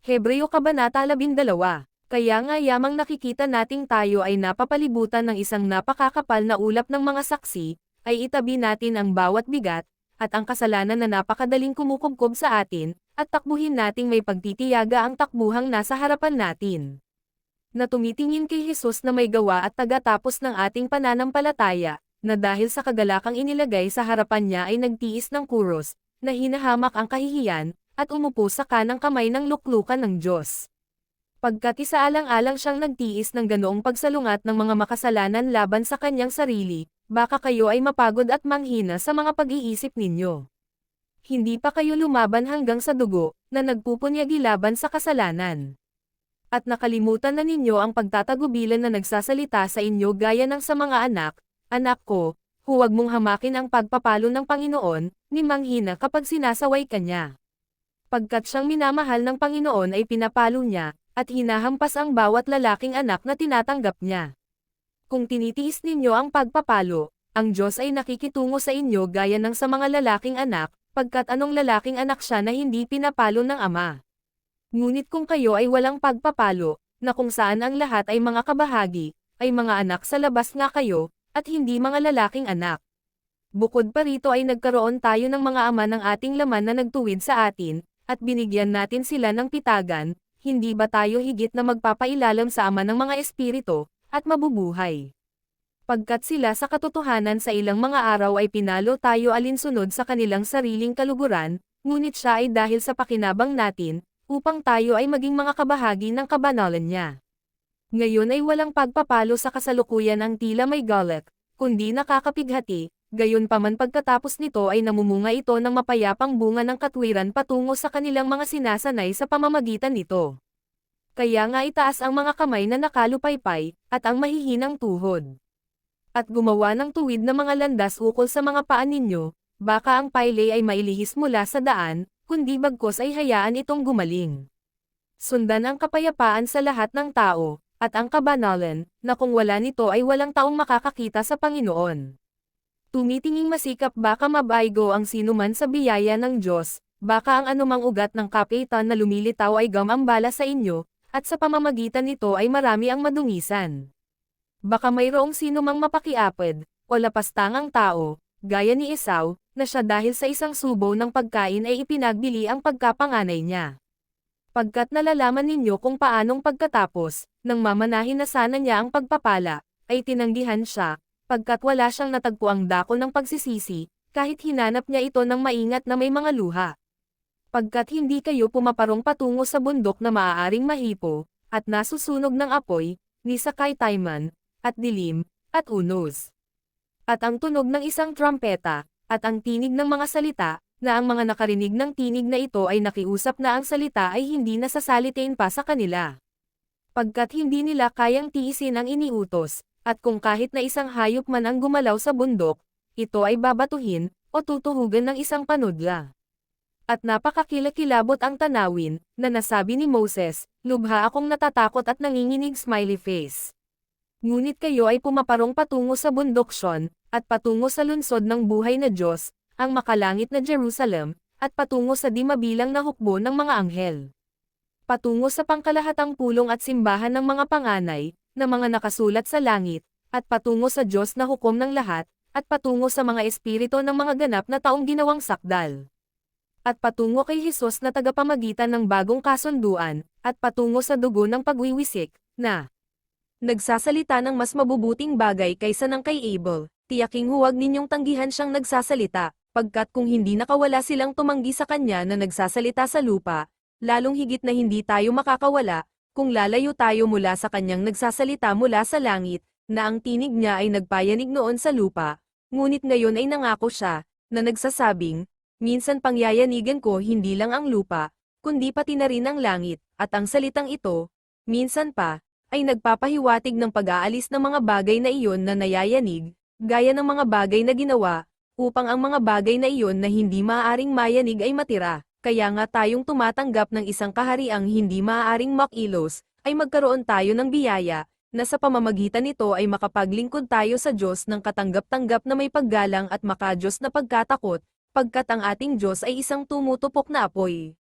Hebreo Kabanata 12. Kaya nga yamang nakikita nating tayo ay napapalibutan ng isang napakakapal na ulap ng mga saksi, ay itabi natin ang bawat bigat, at ang kasalanan na napakadaling kumukubkob sa atin, at takbuhin nating may pagtitiyaga ang takbuhang nasa harapan natin. Na tumitingin kay Jesus na may gawa at tagatapos ng ating pananampalataya, na dahil sa kagalakang inilagay sa harapan niya ay nagtiis ng kuros, na hinahamak ang kahihiyan, at umupo sa kanang kamay ng luklukan ng Diyos. Pagkat isaalang-alang siyang nagtiis ng ganoong pagsalungat ng mga makasalanan laban sa kanyang sarili, baka kayo ay mapagod at manghina sa mga pag-iisip ninyo. Hindi pa kayo lumaban hanggang sa dugo, na nagpupunyagi laban sa kasalanan. At nakalimutan na ninyo ang pagtatagubilan na nagsasalita sa inyo gaya ng sa mga anak, anak ko, huwag mong hamakin ang pagpapalo ng Panginoon, ni manghina kapag sinasaway ka niya. Pagkat siyang minamahal ng Panginoon ay pinapalo niya, at hinahampas ang bawat lalaking anak na tinatanggap niya. Kung tinitiis ninyo ang pagpapalo, ang Diyos ay nakikitungo sa inyo gaya ng sa mga lalaking anak, pagkat anong lalaking anak siya na hindi pinapalo ng ama. Ngunit kung kayo ay walang pagpapalo, na kung saan ang lahat ay mga kabahagi, ay mga anak sa labas nga kayo, at hindi mga lalaking anak. Bukod pa rito ay nagkaroon tayo ng mga ama ng ating laman na nagtuwid sa atin, at binigyan natin sila ng pitagan. Hindi ba tayo higit na magpapailalim sa Ama ng mga Espiritu, at mabubuhay? Pagkat sila sa katotohanan sa ilang mga araw ay pinalo tayo alinsunod sa kanilang sariling kaluguran, ngunit siya ay dahil sa pakinabang natin, upang tayo ay maging mga kabahagi ng kabanalan niya. Ngayon ay walang pagpapalo sa kasalukuyan ang tila may galit, kundi nakakapighati, gayon paman pagkatapos nito ay namumunga ito ng mapayapang bunga ng katwiran patungo sa kanilang mga sinasanay sa pamamagitan nito. Kaya nga itaas ang mga kamay na nakalupaypay, at ang mahihinang tuhod. At gumawa ng tuwid na mga landas ukol sa mga paa ninyo, baka ang payle ay mailihis mula sa daan, kundi bagkos ay hayaan itong gumaling. Sundan ang kapayapaan sa lahat ng tao, at ang kabanalan, na kung wala nito ay walang taong makakakita sa Panginoon. Tumitinging masikap baka mabaygo ang sinuman sa biyaya ng Diyos, baka ang anumang ugat ng kapitan na lumilitaw ay gamambala sa inyo, at sa pamamagitan nito ay marami ang madungisan. Baka mayroong sinumang mapakiapid, o lapastangang tao, gaya ni Esau, na siya dahil sa isang subo ng pagkain ay ipinagbili ang pagkapanganay niya. Pagkat nalalaman ninyo kung paanong pagkatapos, nang mamanahin na sana niya ang pagpapala, ay tinanggihan siya, pagkat wala siyang natagpuang dako ng pagsisisi, kahit hinanap niya ito ng maingat na may mga luha. Pagkat hindi kayo pumaparong patungo sa bundok na maaaring mahipo, at nasusunog ng apoy, ni sakay tayman, at dilim, at unos. At ang tunog ng isang trumpeta, at ang tinig ng mga salita, na ang mga nakarinig ng tinig na ito ay nakiusap na ang salita ay hindi nasasalitain pa sa kanila. Pagkat hindi nila kayang tiisin ang iniutos, at kung kahit na isang hayop man ang gumalaw sa bundok, ito ay babatuhin, o tutuhugan ng isang panudla. At napakakilakilabot ang tanawin, na nasabi ni Moses, lubha akong natatakot at nanginginig smiley face. Ngunit kayo ay pumaparong patungo sa bundok Sion, at patungo sa lungsod ng buhay na Diyos, ang makalangit na Jerusalem, at patungo sa di mabilang na hukbo ng mga anghel. Patungo sa pangkalahatang pulong at simbahan ng mga panganay, na mga nakasulat sa langit, at patungo sa Diyos na hukom ng lahat, at patungo sa mga espiritu ng mga ganap na taong ginawang sakdal. At patungo kay Jesus na tagapamagitan ng bagong kasunduan, at patungo sa dugo ng pagwiwisik, na nagsasalita ng mas mabubuting bagay kaysa ng kay Abel. Tiyaking huwag ninyong tanggihan siyang nagsasalita, pagkat kung hindi nakawala silang tumanggi sa kanya na nagsasalita sa lupa, lalong higit na hindi tayo makakawala, kung lalayo tayo mula sa kanyang nagsasalita mula sa langit, na ang tinig niya ay nagpayanig noon sa lupa, ngunit ngayon ay nangako siya, na nagsasabing, minsan pangyayanigan ko hindi lang ang lupa, kundi pati na rin ang langit, at ang salitang ito, minsan pa, ay nagpapahiwatig ng pag-aalis ng mga bagay na iyon na nayayanig, gaya ng mga bagay na ginawa, upang ang mga bagay na iyon na hindi maaaring mayanig ay matira. Kaya nga tayong tumatanggap ng isang kahariang hindi maaaring makilos, ay magkaroon tayo ng biyaya, na sa pamamagitan nito ay makapaglingkod tayo sa Diyos ng katanggap-tanggap na may paggalang at makadiyos na pagkatakot, pagkat ang ating Diyos ay isang tumutupok na apoy.